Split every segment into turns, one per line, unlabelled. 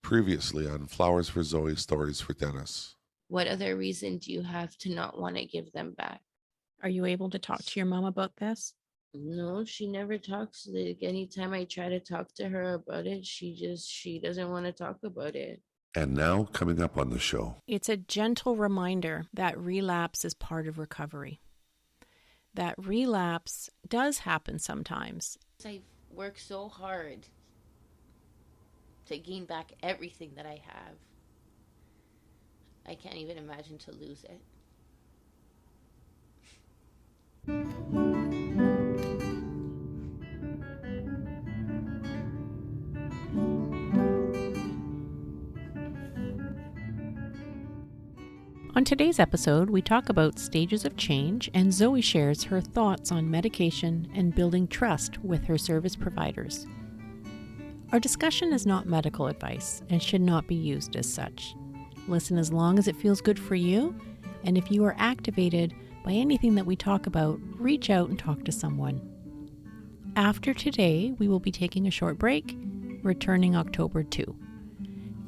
Previously on Flowers for Zoe, Stories for Dennis.
What other reason do you have to not want to give them back?
Are you able to talk to your mom about this?
No, she never talks. Like anytime I try to talk to her about it, she doesn't want to talk about it.
And now, coming up on the show.
It's a gentle reminder that relapse is part of recovery. That relapse does happen sometimes.
I work so hard to gain back everything that I have. I can't even imagine to lose it.
On today's episode, we talk about stages of change, and Zoe shares her thoughts on medication and building trust with her service providers. Our discussion is not medical advice and should not be used as such. Listen as long as it feels good for you, and if you are activated by anything that we talk about, reach out and talk to someone. After today, we will be taking a short break, returning October 2.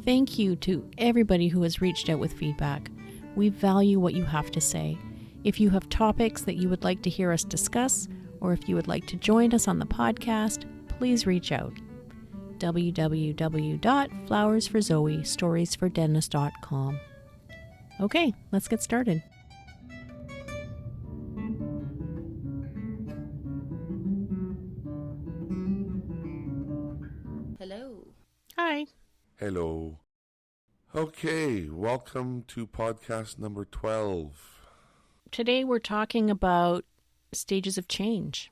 Thank you to everybody who has reached out with feedback. We value what you have to say. If you have topics that you would like to hear us discuss, or if you would like to join us on the podcast, please reach out. www.flowersforzoe.storiesfordennis.com. Okay, let's get started.
Hello.
Hi.
Hello. Okay, welcome to podcast number 12.
Today we're talking about stages of change.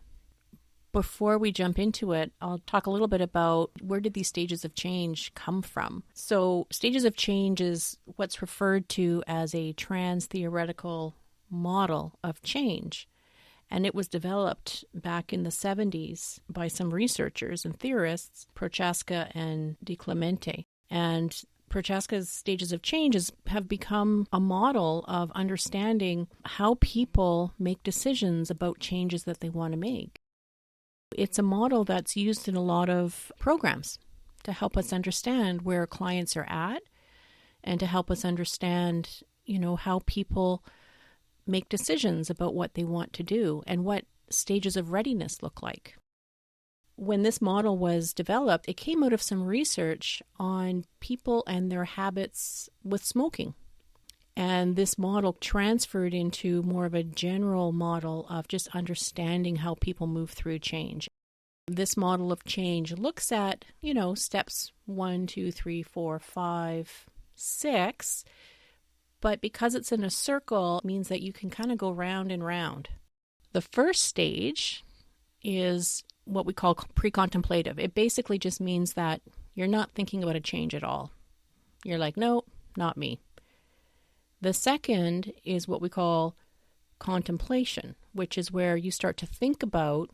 Before we jump into it, I'll talk a little bit about where did these stages of change come from. So stages of change is what's referred to as a trans-theoretical model of change. And it was developed back in the 70s by some researchers and theorists, Prochaska and Di Clemente. And Prochaska's stages of change have become a model of understanding how people make decisions about changes that they want to make. It's a model that's used in a lot of programs to help us understand where clients are at and to help us understand, how people make decisions about what they want to do and what stages of readiness look like. When this model was developed, it came out of some research on people and their habits with smoking. And this model transferred into more of a general model of just understanding how people move through change. This model of change looks at, steps 1, 2, 3, 4, 5, 6. But because it's in a circle, it means that you can kind of go round and round. The first stage is what we call precontemplative. It basically just means that you're not thinking about a change at all. You're like, no, not me. The second is what we call contemplation, which is where you start to think about,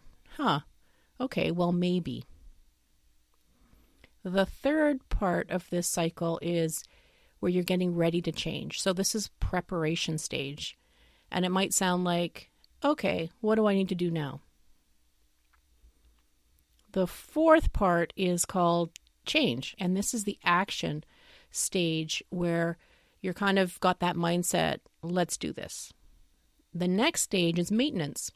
okay, well, maybe. The third part of this cycle is where you're getting ready to change. So this is preparation stage. And it might sound like, okay, what do I need to do now? The fourth part is called change, and this is the action stage where you're kind of got that mindset, let's do this. The next stage is maintenance,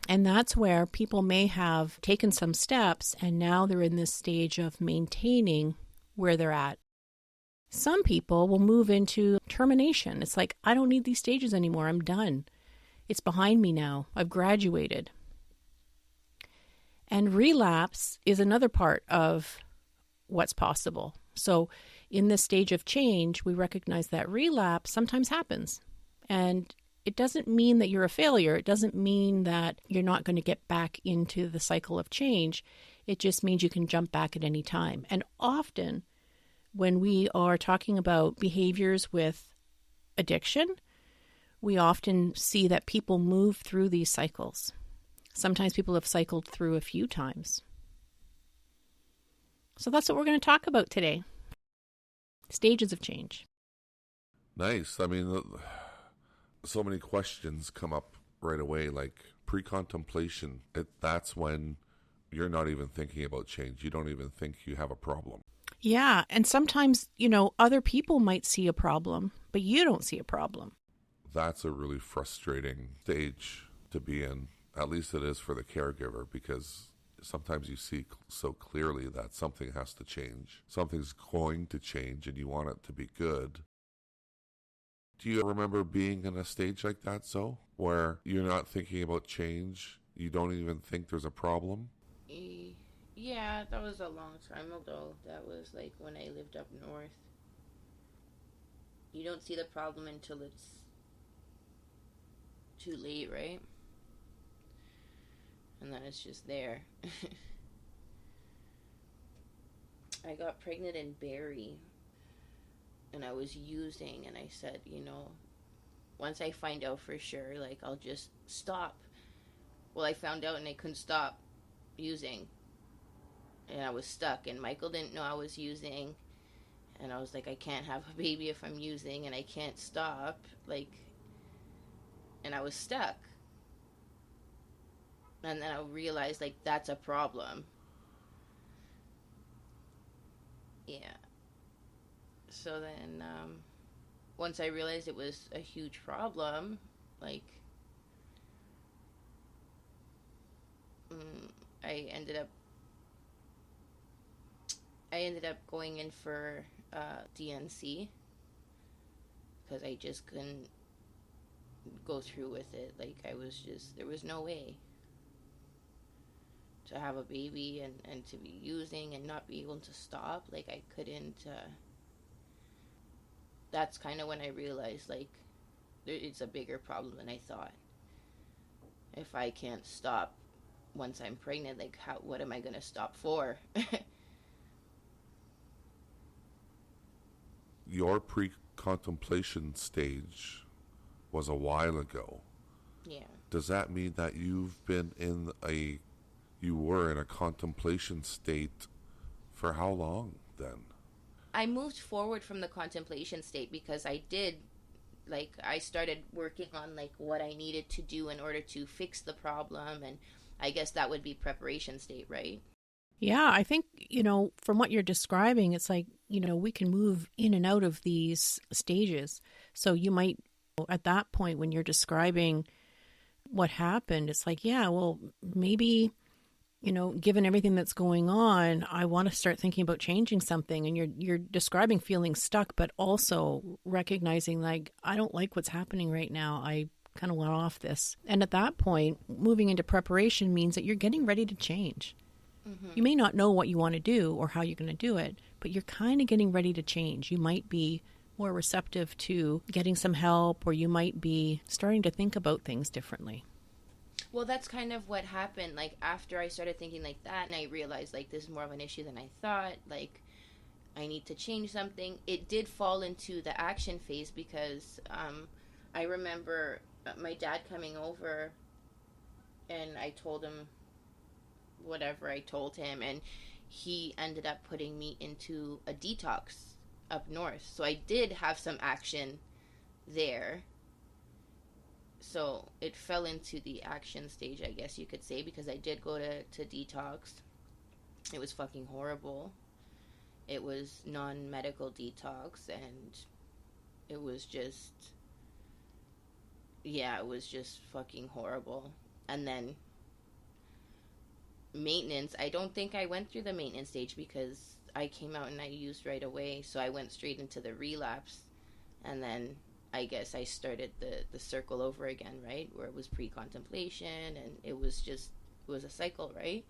and that's where people may have taken some steps, and now they're in this stage of maintaining where they're at. Some people will move into termination. It's like, I don't need these stages anymore. I'm done. It's behind me now. I've graduated. And relapse is another part of what's possible. So in this stage of change, we recognize that relapse sometimes happens. And it doesn't mean that you're a failure. It doesn't mean that you're not going to get back into the cycle of change. It just means you can jump back at any time. And often when we are talking about behaviors with addiction, we often see that people move through these cycles. Sometimes people have cycled through a few times. So that's what we're going to talk about today. Stages of change.
Nice. I mean, so many questions come up right away, like pre-contemplation. That's when you're not even thinking about change. You don't even think you have a problem.
Yeah. And sometimes, other people might see a problem, but you don't see a problem.
That's a really frustrating stage to be in. At least it is for the caregiver, because sometimes you see so clearly that something has to change. Something's going to change and you want it to be good. Do you remember being in a stage like that, where you're not thinking about change? You don't even think there's a problem?
Yeah, that was a long time ago. That was like when I lived up north. You don't see the problem until it's too late, right? And then it's just there. I got pregnant in Barrie, and I was using, and I said, once I find out for sure, like, I'll just stop. Well, I found out and I couldn't stop using. And I was stuck, and Michael didn't know I was using. And I was like, I can't have a baby if I'm using, and I can't stop. Like, and I was stuck. And then I realized, like, that's a problem. Yeah. So then, once I realized it was a huge problem, like, I ended up going in for DNC because I just couldn't go through with it. Like, there was no way to have a baby and to be using and not be able to stop. Like, I couldn't. That's kind of when I realized, like, it's a bigger problem than I thought. If I can't stop once I'm pregnant, like, what am I going to stop for?
Your pre-contemplation stage was a while ago.
Yeah.
Does that mean that you were in a contemplation state for how long then?
I moved forward from the contemplation state because I started working on, like, what I needed to do in order to fix the problem, and I guess that would be preparation state, right?
Yeah, I think, from what you're describing, it's like, we can move in and out of these stages. So you might, at that point, when you're describing what happened, it's like, yeah, well, maybe, given everything that's going on, I want to start thinking about changing something. And you're describing feeling stuck, but also recognizing, like, I don't like what's happening right now. I kind of want off this. And at that point, moving into preparation means that you're getting ready to change. Mm-hmm. You may not know what you want to do or how you're going to do it, but you're kind of getting ready to change. You might be more receptive to getting some help, or you might be starting to think about things differently.
Well, that's kind of what happened. Like, after I started thinking like that, and I realized, like, this is more of an issue than I thought. Like, I need to change something. It did fall into the action phase because I remember my dad coming over, and I told him whatever I told him, and he ended up putting me into a detox up north. So I did have some action there. So it fell into the action stage, I guess you could say, because I did go to detox. It was fucking horrible. It was non-medical detox, and it was just, it was just fucking horrible. And then maintenance, I don't think I went through the maintenance stage because I came out and I used right away. So I went straight into the relapse, and then I guess I started the circle over again, right? Where it was pre-contemplation, and it was a cycle, right?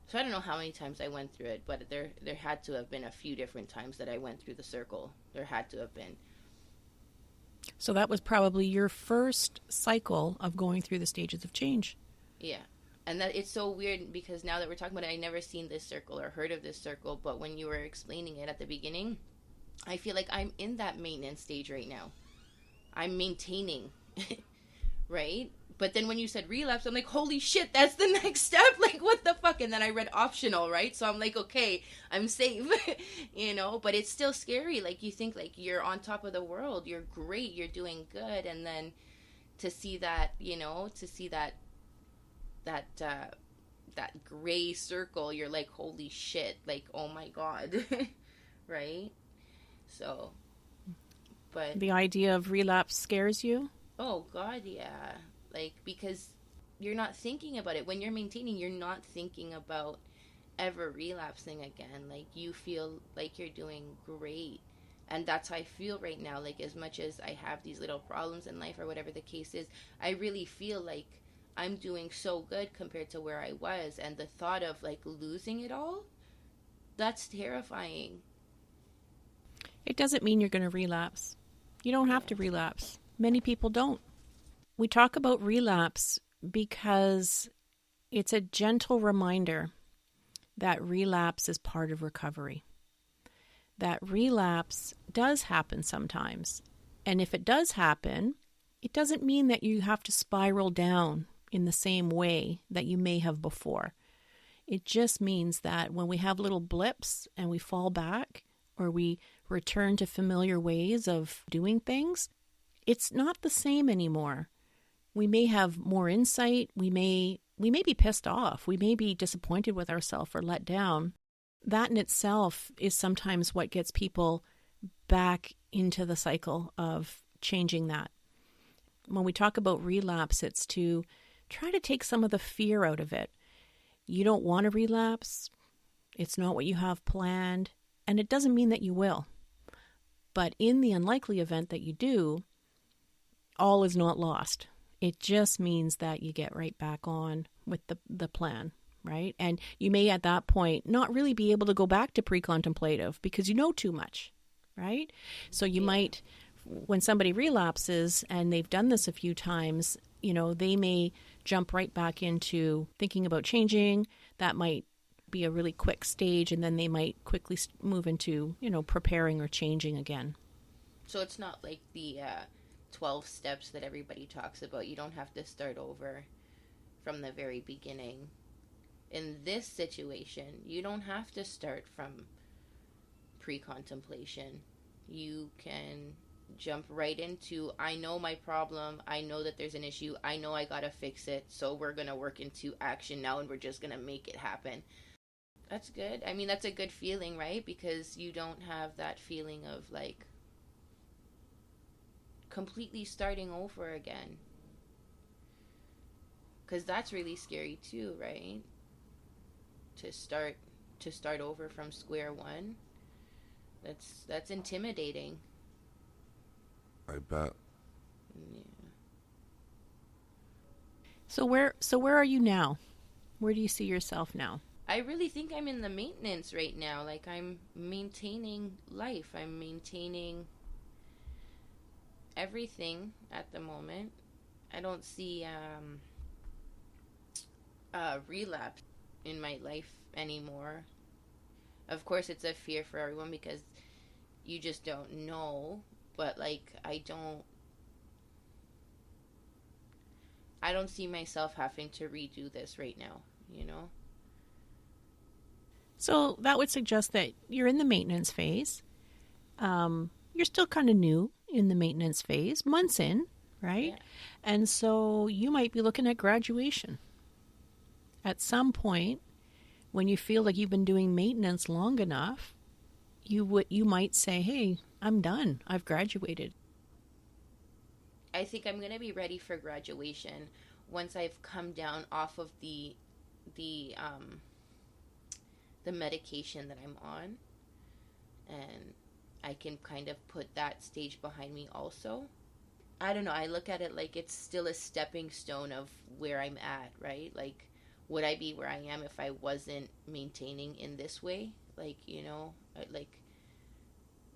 So I don't know how many times I went through it, but there had to have been a few different times that I went through the circle. There had to have been.
So that was probably your first cycle of going through the stages of change.
Yeah. And that it's so weird because now that we're talking about it, I never seen this circle or heard of this circle, but when you were explaining it at the beginning, I feel like I'm in that maintenance stage right now. I'm maintaining, right? But then when you said relapse, I'm like, holy shit, that's the next step. Like, what the fuck? And then I read optional, right? So I'm like, okay, I'm safe, but it's still scary. Like, you think, like, you're on top of the world. You're great. You're doing good. And then to see that, that gray circle, you're like, holy shit. Like, oh my God. right? So, but
The idea of relapse scares you?
oh God, yeah. Like, because you're not thinking about it. When you're maintaining, you're not thinking about ever relapsing again. Like, you feel like you're doing great. And that's how I feel right now. Like, as much as I have these little problems in life or whatever the case is, I really feel like I'm doing so good compared to where I was. And the thought of like losing it all, that's terrifying.
It doesn't mean you're going to relapse. You don't have to
Yeah.
relapse. Many people don't. We talk about relapse because it's a gentle reminder that relapse is part of recovery. That relapse does happen sometimes. And if it does happen, it doesn't mean that you have to spiral down in the same way that you may have before. It just means that when we have little blips and we fall back or we return to familiar ways of doing things, it's not the same anymore. We may have more insight. We may be pissed off. We may be disappointed with ourselves or let down. That in itself is sometimes what gets people back into the cycle of changing that. When we talk about relapse, it's to try to take some of the fear out of it. You don't want to relapse. It's not what you have planned. And it doesn't mean that you will. But in the unlikely event that you do, all is not lost. It just means that you get right back on with the plan, right? And you may at that point not really be able to go back to pre-contemplative because you know too much, right? So you might, when somebody relapses and they've done this a few times, they may jump right back into thinking about changing. That might be a really quick stage, and then they might quickly move into, preparing or changing again.
So it's not like the 12 steps that everybody talks about. You don't have to start over from the very beginning. In this situation, you don't have to start from pre-contemplation. You can jump right into, I know my problem, I know that there's an issue, I know I gotta fix it, so we're gonna work into action now and we're just gonna make it happen. That's good. I mean, that's a good feeling, right? Because you don't have that feeling of like completely starting over again. Because that's really scary too, right? To start over from square one. That's intimidating.
I bet.
Yeah.
So where are you now? Where do you see yourself now?
I really think I'm in the maintenance right now. Like, I'm maintaining life. I'm maintaining everything at the moment. I don't see relapse in my life anymore. Of course, it's a fear for everyone because you just don't know. But like, I don't see myself having to redo this right now. You know.
So that would suggest that you're in the maintenance phase. You're still kind of new in the maintenance phase, months in, right?
Yeah.
And so you might be looking at graduation. At some point, when you feel like you've been doing maintenance long enough, you might say, "Hey, I'm done. I've graduated."
I think I'm gonna be ready for graduation once I've come down off of the um the medication that I'm on, and I can kind of put that stage behind me also. I don't know, I look at it like it's still a stepping stone of where I'm at, right? Like, would I be where I am if I wasn't maintaining in this way? Like, like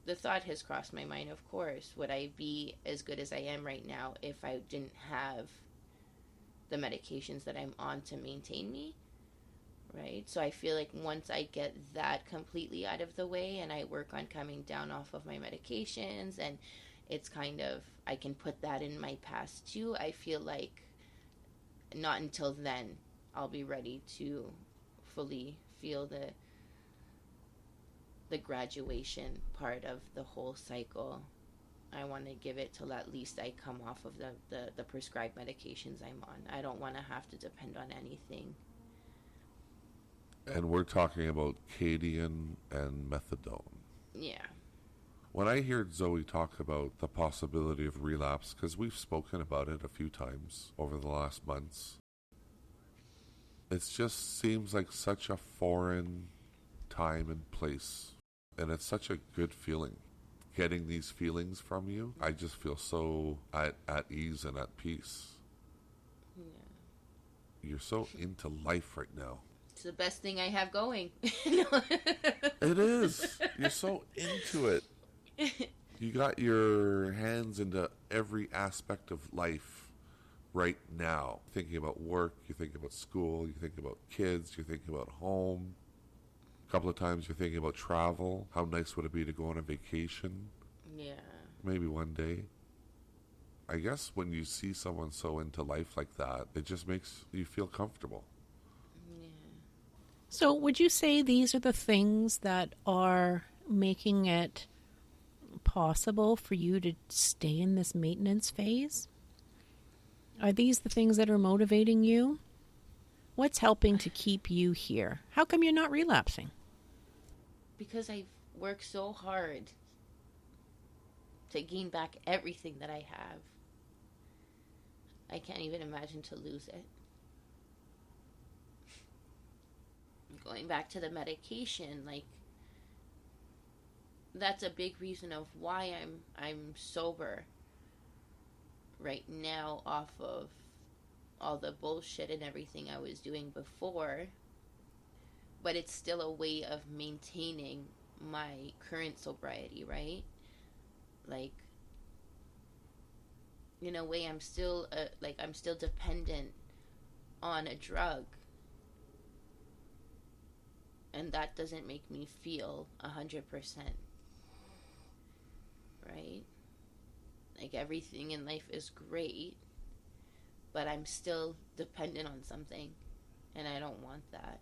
the thought has crossed my mind, of course. Would I be as good as I am right now if I didn't have the medications that I'm on to maintain me? Right? So I feel like once I get that completely out of the way and I work on coming down off of my medications, and it's kind of, I can put that in my past too, I feel like not until then I'll be ready to fully feel the graduation part of the whole cycle. I want to give it till at least I come off of the prescribed medications I'm on. I don't want to have to depend on anything.
And we're talking about Cadian and methadone.
Yeah.
When I hear Zoe talk about the possibility of relapse, because we've spoken about it a few times over the last months, it just seems like such a foreign time and place. And it's such a good feeling. Getting these feelings from you, I just feel so at ease and at peace.
Yeah.
You're so into life right now.
It's the best thing I have going.
It is. You're so into it. You got your hands into every aspect of life right now. Thinking about work, you think about school, you think about kids, you think about home. A couple of times you're thinking about travel. How nice would it be to go on a vacation?
Yeah.
Maybe one day. I guess when you see someone so into life like that, it just makes you feel comfortable.
Yeah.
So, would you say these are the things that are making it possible for you to stay in this maintenance phase? Are these the things that are motivating you? What's helping to keep you here? How come you're not relapsing?
Because I've worked so hard to gain back everything that I have. I can't even imagine to lose it. Going back to the medication, like, that's a big reason of why I'm sober right now, off of all the bullshit and everything I was doing before. But it's still a way of maintaining my current sobriety, right? Like, in a way, I'm still I'm still dependent on a drug, and that doesn't make me feel 100%, right? Like, everything in life is great, but I'm still dependent on something, and I don't want that.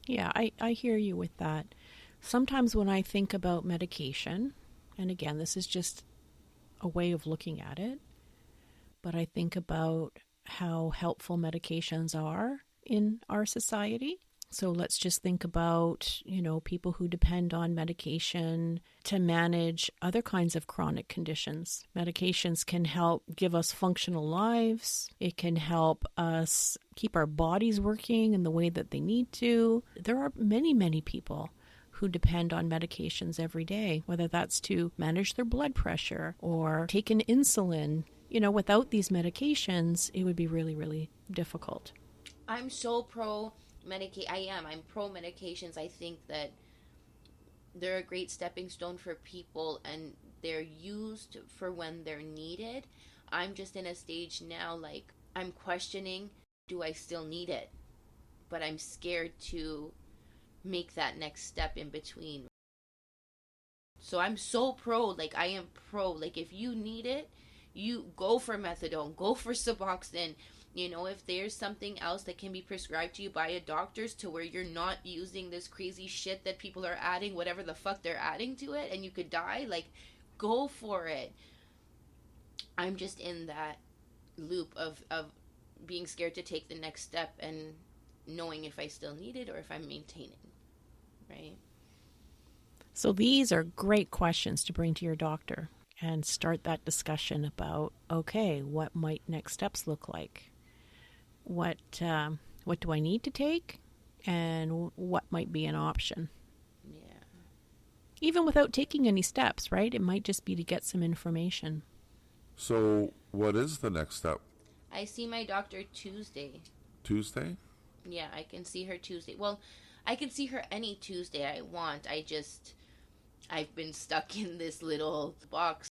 Yeah, I hear you with that. Sometimes when I think about medication, and again, this is just a way of looking at it, but I think about how helpful medications are in our society. So let's just think about, people who depend on medication to manage other kinds of chronic conditions. Medications can help give us functional lives. It can help us keep our bodies working in the way that they need to. There are many, many people who depend on medications every day, whether that's to manage their blood pressure or take an insulin. Without these medications, it would be really, really difficult.
I'm so pro I'm pro medications. I think that they're a great stepping stone for people, and they're used for when they're needed. I'm just in a stage now, like, I'm questioning, do I still need it? But I'm scared to make that next step in between. So I'm so pro, like, I am pro. Like, if you need it, you go for methadone, go for Suboxone. If there's something else that can be prescribed to you by a doctor's to where you're not using this crazy shit that people are adding, whatever the fuck they're adding to it, and you could die, like, go for it. I'm just in that loop of being scared to take the next step and knowing if I still need it or if I'm maintaining, right?
So these are great questions to bring to your doctor and start that discussion about, okay, what might next steps look like? What do I need to take, and what might be an option?
Yeah.
Even without taking any steps, right? It might just be to get some information.
So, what is the next step?
I see my doctor Tuesday.
Tuesday?
Yeah, I can see her Tuesday. Well, I can see her any Tuesday I want. I've been stuck in this little box.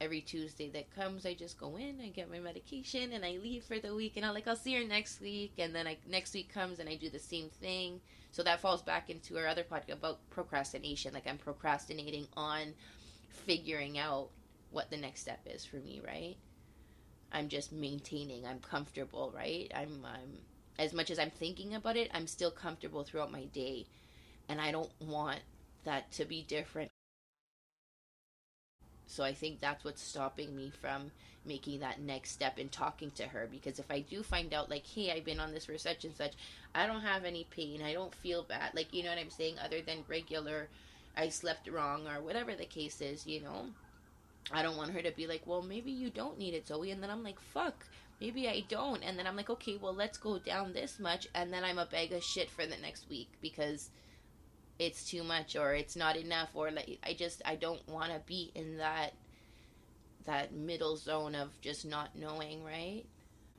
Every Tuesday that comes, I just go in, I get my medication, and I leave for the week. And I'll see her next week. And then next week comes, and I do the same thing. So that falls back into our other podcast about procrastination. Like, I'm procrastinating on figuring out what the next step is for me, right? I'm just maintaining. I'm comfortable, right? I'm as much as I'm thinking about it, I'm still comfortable throughout my day. And I don't want that to be different. So I think that's what's stopping me from making that next step in talking to her. Because if I do find out, like, hey, I've been on this for such and such, I don't have any pain, I don't feel bad, like, you know what I'm saying, other than regular, I slept wrong or whatever the case is, you know, I don't want her to be like, well, maybe you don't need it, Zoe. And then I'm like, fuck, maybe I don't. And then I'm like, okay, well, let's go down this much. And then I'm a bag of shit for the next week because it's too much or it's not enough, or like I don't want to be in that middle zone of just not knowing, right?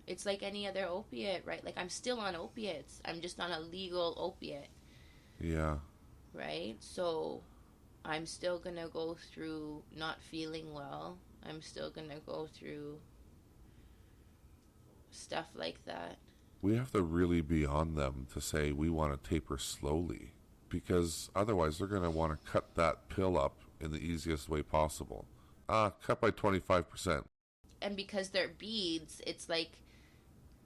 It's like any other opiate, right? Like I'm still on opiates, I'm just on a legal opiate.
Yeah.
Right? So I'm still gonna go through not feeling well, I'm still gonna go through stuff like that.
We have to really be on them to say we want to taper slowly, because otherwise they're going to want to cut that pill up in the easiest way possible. Cut by 25%.
And because they're beads, it's like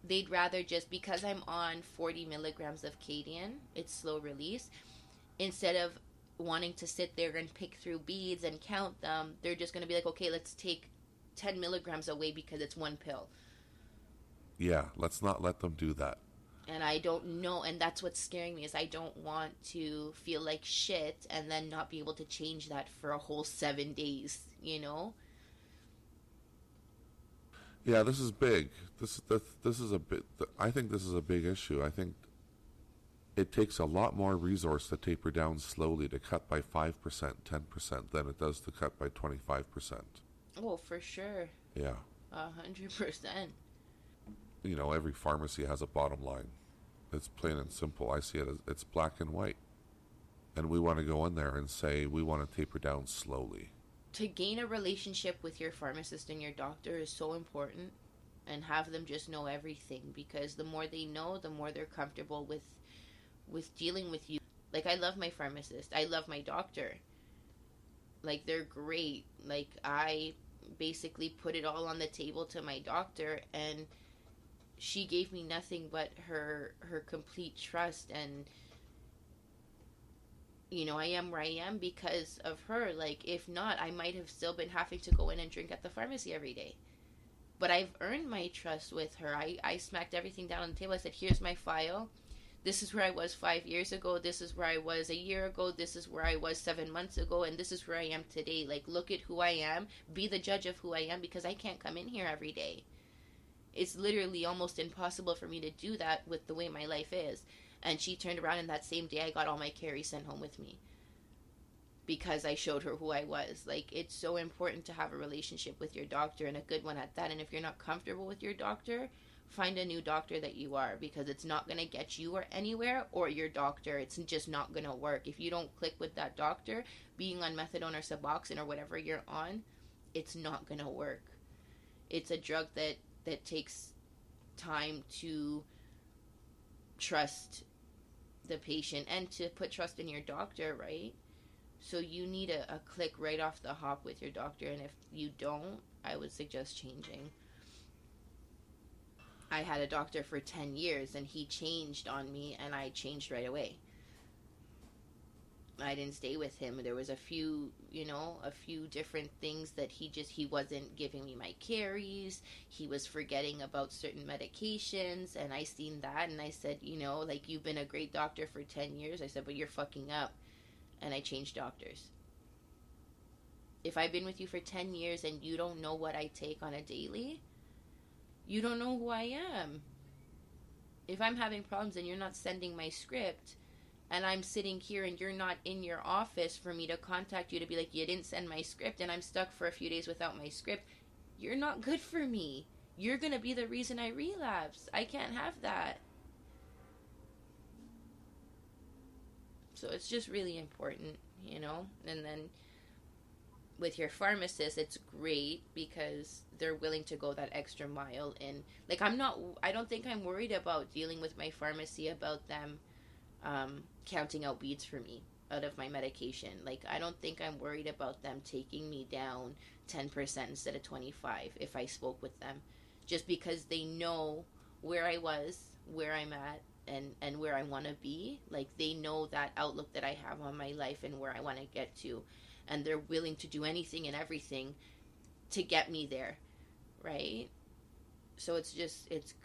they'd rather just, because I'm on 40 milligrams of Cadian, it's slow release, instead of wanting to sit there and pick through beads and count them, they're just going to be like, okay, let's take 10 milligrams away because it's one pill.
Yeah, let's not let them do that.
And I don't know, and that's what's scaring me, is I don't want to feel like shit and then not be able to change that for a whole 7 days, you know?
Yeah, this is big. This is a bit. I think this is a big issue. I think it takes a lot more resource to taper down slowly, to cut by 5%, 10%, than it does to cut by 25%.
Oh, for sure.
Yeah.
100%.
You know, every pharmacy has a bottom line. It's plain and simple. I see it as it's black and white. And we want to go in there and say we want to taper down slowly.
To gain a relationship with your pharmacist and your doctor is so important, and have them just know everything, because the more they know, the more they're comfortable with dealing with you. Like, I love my pharmacist. I love my doctor. Like, they're great. Like, I basically put it all on the table to my doctor, and she gave me nothing but her complete trust. And you know, I am where I am because of her. Like, if not, I might have still been having to go in and drink at the pharmacy every day. But I've earned my trust with her. I smacked everything down on the table. I said, here's my file. This is where I was 5 years ago. This is where I was a year ago. This is where I was 7 months ago. And this is where I am today. Like, look at who I am. Be the judge of who I am, because I can't come in here every day. It's literally almost impossible for me to do that with the way my life is. And she turned around, and that same day I got all my carries sent home with me, because I showed her who I was. Like, it's so important to have a relationship with your doctor, and a good one at that. And if you're not comfortable with your doctor, find a new doctor that you are, because it's not going to get you or anywhere, or your doctor. It's just not going to work. If you don't click with that doctor, being on methadone or Suboxone or whatever you're on, it's not going to work. It's a drug that takes time to trust the patient and to put trust in your doctor, right? So you need a click right off the hop with your doctor, and if you don't, I would suggest changing. I had a doctor for 10 years, and he changed on me, and I changed right away. I didn't stay with him. There was a few different things that he wasn't giving me my carries. He was forgetting about certain medications, and I seen that, and I said, like, you've been a great doctor for 10 years. I said, but you're fucking up. And I changed doctors. If I've been with you for 10 years and you don't know what I take on a daily, you don't know who I am. If I'm having problems and you're not sending my script, and I'm sitting here and you're not in your office for me to contact you to be like, you didn't send my script, and I'm stuck for a few days without my script, you're not good for me. You're going to be the reason I relapse. I can't have that. So it's just really important, And then with your pharmacist, it's great because they're willing to go that extra mile. And like, I don't think I'm worried about dealing with my pharmacy about them counting out beads for me out of my medication. Like, I don't think I'm worried about them taking me down 10% instead of 25 if I spoke with them, just because they know where I was, where I'm at, and where I want to be. Like, they know that outlook that I have on my life and where I want to get to, and they're willing to do anything and everything to get me there, right? So it's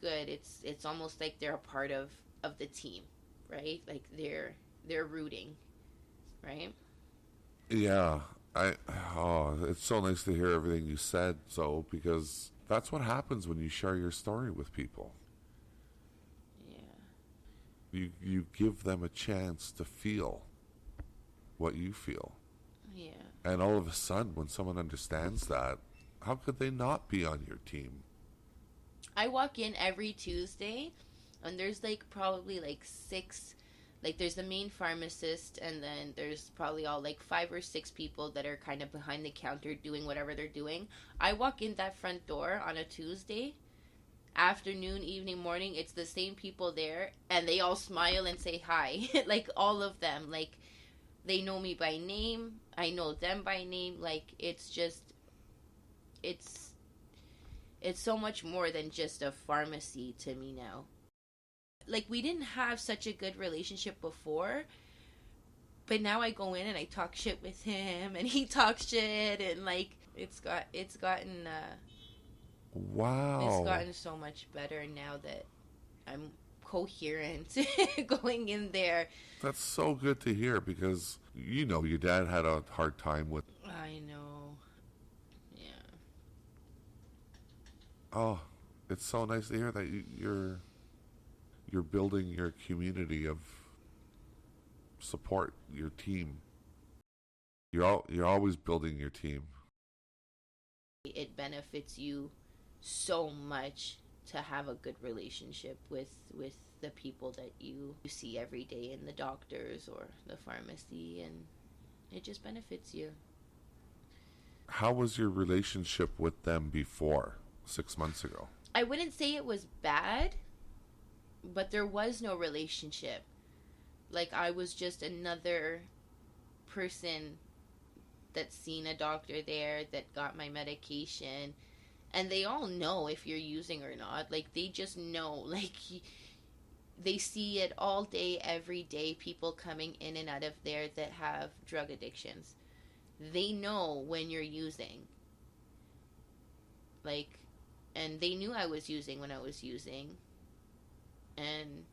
good. It's almost like they're a part of the team, right? Like they're rooting, right?
Yeah, I. Oh, it's so nice to hear everything you said. So because that's what happens when you share your story with people.
Yeah.
You give them a chance to feel what you feel,
Yeah.
and all of a sudden, when someone understands that, how could they not be on your team?
I walk in every Tuesday, and there's like probably like six, like there's the main pharmacist, and then there's probably all like 5 or 6 people that are kind of behind the counter doing whatever they're doing. I walk in that front door on a Tuesday, afternoon, evening, morning, it's the same people there, and they all smile and say hi. Like all of them, like they know me by name, I know them by name. Like it's just, it's it's so much more than just a pharmacy to me now. Like we didn't have such a good relationship before, but now I go in and I talk shit with him and he talks shit, and like it's
Wow,
gotten so much better now that I'm coherent going in there.
that's so good to hear because your dad had a hard time with.
I know. Yeah.
Oh, it's so nice to hear that you're building your community of support, your team. You're always building your team.
It benefits you so much to have a good relationship with the people that you see every day in the doctors or the pharmacy, and it just benefits you.
How was your relationship with them before 6 months ago?
I wouldn't say it was bad, but there was no relationship. Like I was just another person that's seen a doctor there, that got my medication, and they all know if you're using or not. Like they just know. Like they see it all day, every day. People coming in and out of there that have drug addictions. They know when you're using. Like, and they knew I was using when I was using, and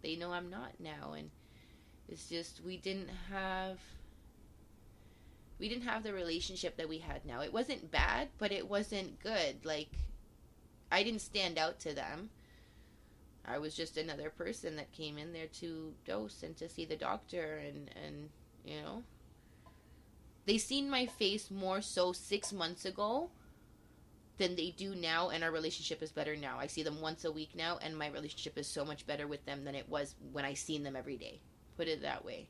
they know I'm not now. And it's just we didn't have the relationship that we had now. It wasn't bad, but it wasn't good. Like I didn't stand out to them. I was just another person that came in there to dose and to see the doctor, and you know, they seen my face more so 6 months ago than they do now, and our relationship is better now. I see them once a week now, and my relationship is so much better with them than it was when I seen them every day. Put it that way.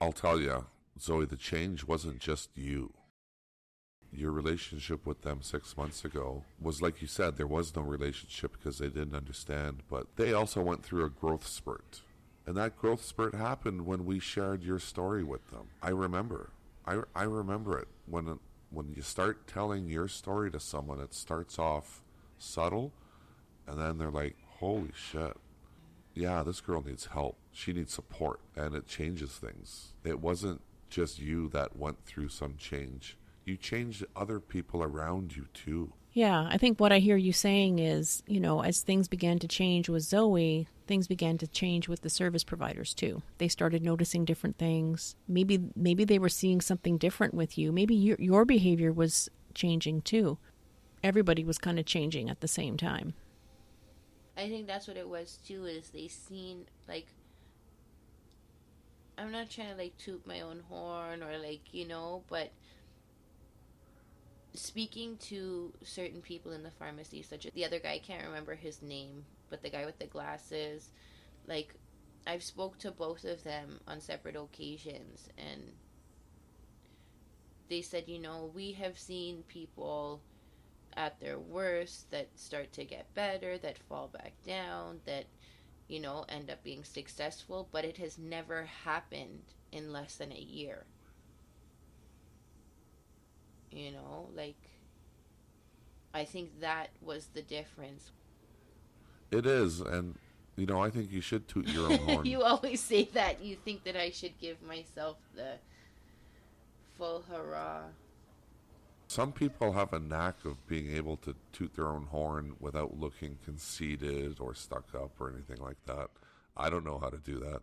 I'll tell you, Zoe, the change wasn't just you. Your relationship with them 6 months ago was, like you said, there was no relationship because they didn't understand, but they also went through a growth spurt. And that growth spurt happened when we shared your story with them. I remember. I remember it. When you start telling your story to someone, it starts off subtle, and then they're like, holy shit. Yeah, this girl needs help. She needs support, and it changes things. It wasn't just you that went through some change. You changed other people around you too.
Yeah, I think what I hear you saying is, as things began to change with Zoe, things began to change with the service providers too. They started noticing different things. Maybe they were seeing something different with you. Maybe your behavior was changing too. Everybody was kind of changing at the same time.
I think that's what it was too. Is they seen, like, I'm not trying to like toot my own horn or like but speaking to certain people in the pharmacy, such as the other guy, I can't remember his name, but the guy with the glasses, like I've spoke to both of them on separate occasions, and they said, we have seen people at their worst that start to get better, that fall back down, that end up being successful, but it has never happened in less than a year. Like I think that was the difference.
It is, and I think you should toot your own horn.
You always say that. You think that I should give myself the full hurrah.
Some people have a knack of being able to toot their own horn without looking conceited or stuck up or anything like that. I don't know how to do that.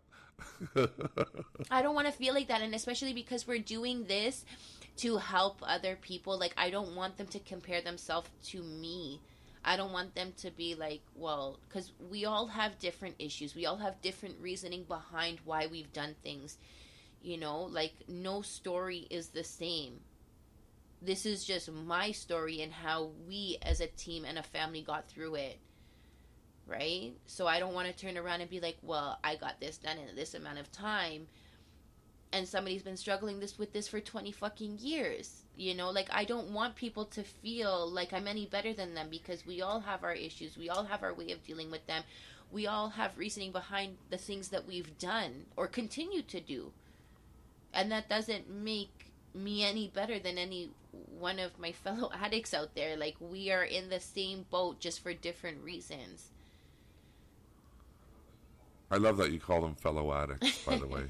I don't want to feel like that, and especially because we're doing this to help other people. Like, I don't want them to compare themselves to me. I don't want them to be like, well, because we all have different issues. We all have different reasoning behind why we've done things. Like, no story is the same. This is just my story and how we as a team and a family got through it. Right? So I don't want to turn around and be like, well, I got this done in this amount of time, and somebody's been struggling with this for 20 fucking years. Like, I don't want people to feel like I'm any better than them, because we all have our issues. We all have our way of dealing with them. We all have reasoning behind the things that we've done or continue to do. And that doesn't make me any better than any one of my fellow addicts out there. Like, we are in the same boat, just for different reasons.
I love that you call them fellow addicts, by the way.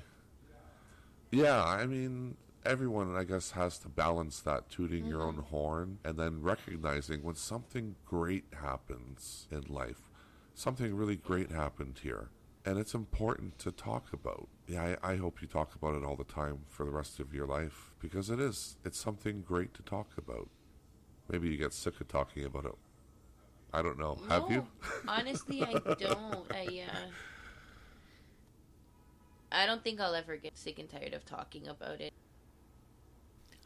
Yeah, I mean, everyone, I guess, has to balance that tooting your own horn and then recognizing when something great happens in life. Something really great happened here, and it's important to talk about. Yeah, I hope you talk about it all the time for the rest of your life, because it is. It's something great to talk about. Maybe you get sick of talking about it. I don't know.
No,
Have you?
honestly, I don't. I don't think I'll ever get sick and tired of talking about it.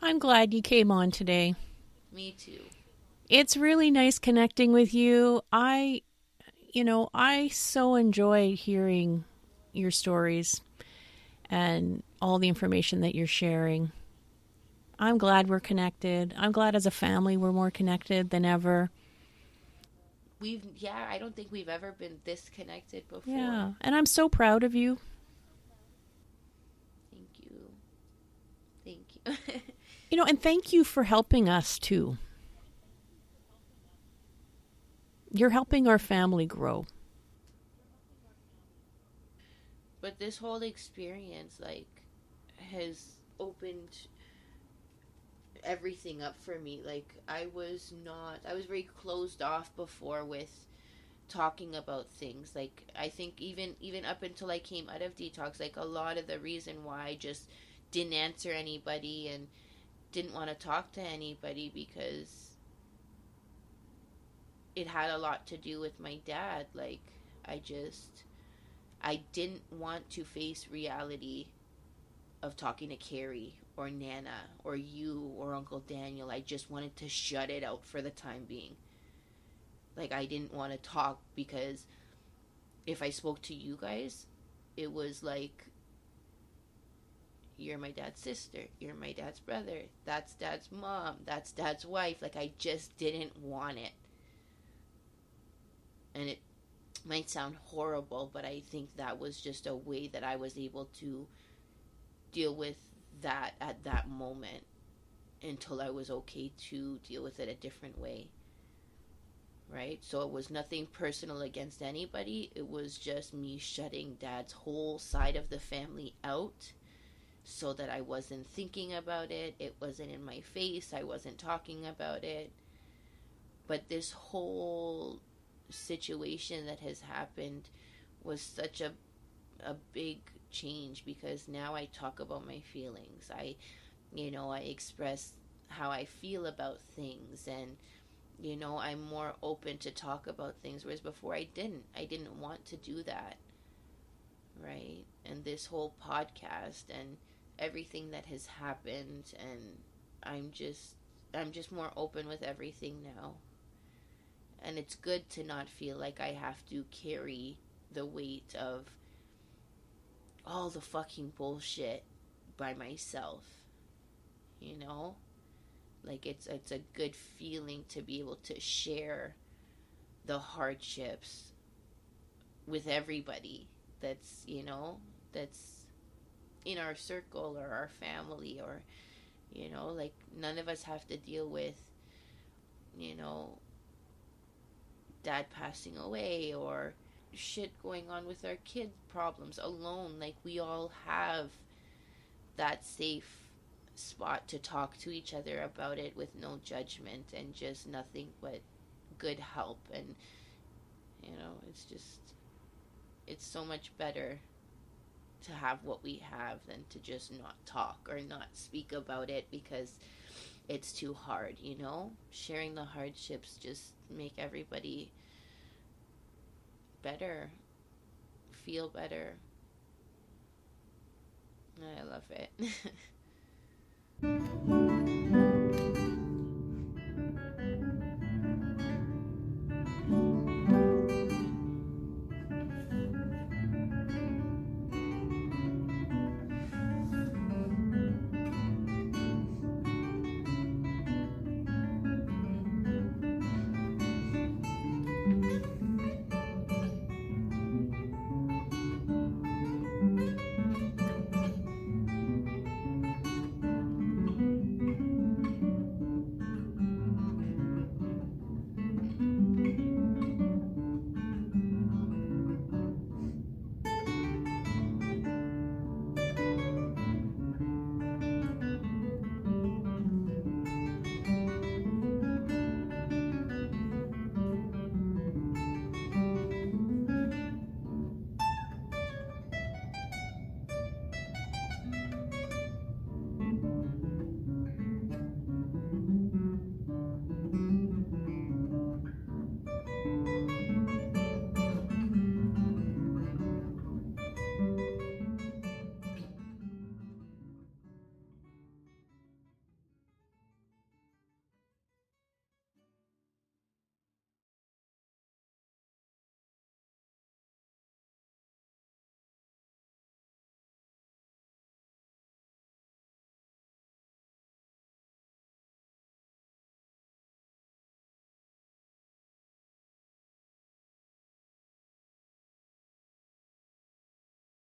I'm glad you came on today.
Me too.
It's really nice connecting with you. I so enjoy hearing your stories and all the information that you're sharing. I'm glad we're connected. I'm glad as a family we're more connected than ever.
I don't think we've ever been this connected before.
Yeah, and I'm so proud of you.
Thank you.
And thank you for helping us too. You're helping our family grow.
But this whole experience, has opened everything up for me. Like, I was very closed off before with talking about things. Like, I think even up until I came out of detox, like, a lot of the reason why I just didn't answer anybody and didn't want to talk to anybody, because it had a lot to do with my dad. Like, I didn't want to face reality of talking to Carrie or Nana or you or Uncle Daniel. I just wanted to shut it out for the time being. Like, I didn't want to talk, because if I spoke to you guys, it was like, you're my dad's sister, you're my dad's brother, that's dad's mom, that's dad's wife. Like, I just didn't want it. And it might sound horrible, but I think that was just a way that I was able to deal with that at that moment, until I was okay to deal with it a different way. Right? So it was nothing personal against anybody. It was just me shutting dad's whole side of the family out, so that I wasn't thinking about it. It wasn't in my face. I wasn't talking about it. But this whole situation that has happened was such a big change, because now I talk about my feelings. I express how I feel about things, and I'm more open to talk about things, whereas before I didn't want to do that. Right? And this whole podcast and everything that has happened, and I'm just more open with everything now. And it's good to not feel like I have to carry the weight of all the fucking bullshit by myself. Like, it's a good feeling to be able to share the hardships with everybody that's in our circle or our family, or like, none of us have to deal with dad passing away, or shit going on with our kid problems alone. Like, we all have that safe spot to talk to each other about it with no judgment and just nothing but good help. And it's just, it's so much better to have what we have than to just not talk or not speak about it because it's too hard. Sharing the hardships just make everybody better, feel better. I love it.